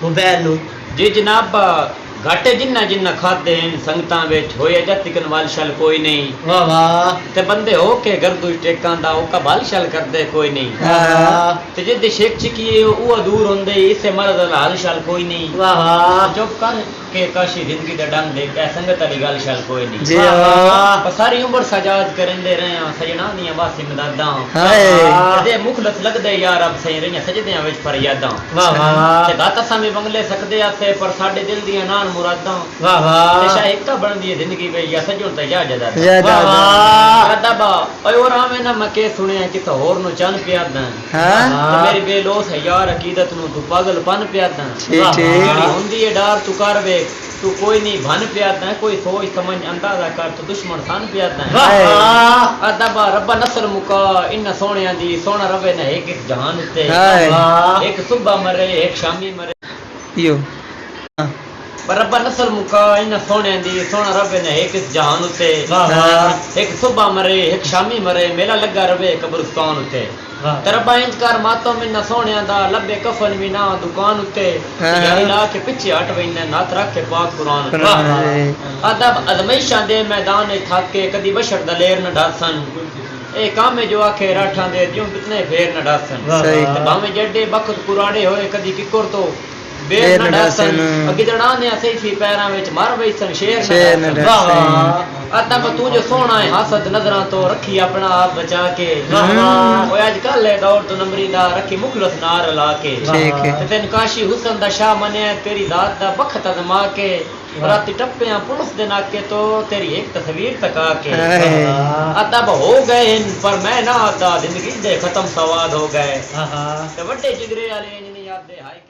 mobile नु जी जनाब घाटे जिन्ना जिन्ना खाते हैं संगतां विच होए जतिकन वाल शल कोई नहीं वाह वाह ते बंदे हो के गर्दू टेकां दा ओका बाल शल करदे कोई नहीं ते जिद्दे शेख चिकिए ओ दूर होंदे इसे मर्द दा हाल शल कोई नहीं वाह वाह चुप कर के काशी जिंदगी दा डंग दे कै संगत वाली गल शल कोई नहीं जी वाह सारी उम्र सजाद करंदे रहे सजना दियां वासी मदादां हाय ते मुखलस लगदे यार अब सही रहियां सजदियां विच फरियादां वाह वाह ते गाता सामे बंगले सकदे आसे पर साडे दिल दियां नान मुरादां वाह वाह ते शाह एक बनदी है जिंदगी वे या सजण ते जा जदा वाह वाह दादा ओए और आवे ना मैं के सुनया कि तो होर नु चन प्यादा हां ते मेरी बेलोस है यार अकीदत नु तू पागल पन प्यादा ठीक ठीक हुंदी है डार तू कर वे तू कोई नहीं भन प्यादा कोई सोच समझ अंदाजा कर तू दुश्मन सन प्यादा वाह अदबा रब्बा नस्ल मुका इन सोहणियां दी सोहना रवे ना एक एक जहान उते एक सुबह मरे एक शामी मरे यो पर रब्बा नस्ल मुका इन सोहणियां दी सोहना रवे ना एक इस जहान उते एक सुबह मरे एक शामी मरे मेला लगा रवे कब्रिस्तान उते तरबा इंज कर मातो में न सोहणियां दा लब्बे कफन भी ना दुकान उते यानी ला के पीछे हट वैने नात रख के पाक कुरान अदब अजमैशां दे मैदान थाके कदी बशर दलेर न डासन ए काम जो आखे राठा दे क्यों कितने फेर न डासन ते भावे जड्डे बखत पुराणे होए कदी किकुर तो बेर न डासन अगिदड़ा ने सही पैरां विच मार वैसन शेर न डासन अदब तू जो सोना है हसद नजरां तो रखी अपना आप बचा के ओए आजकल है दौर तो नंबरी दा रखी मुखलस नार ला के ठीक है तेन काशी हुस्न दा शाह मने तेरी जात दा बखत अजमा के राती टप्पियां पुलिस दे नाके तो तेरी एक तस्वीर तका के अदब हो गए पर मैं ना आता जिंदगी दे खत्म सवाद हो गए ते वड्डे जिगरे वाले इंज नहीं याद दे हाय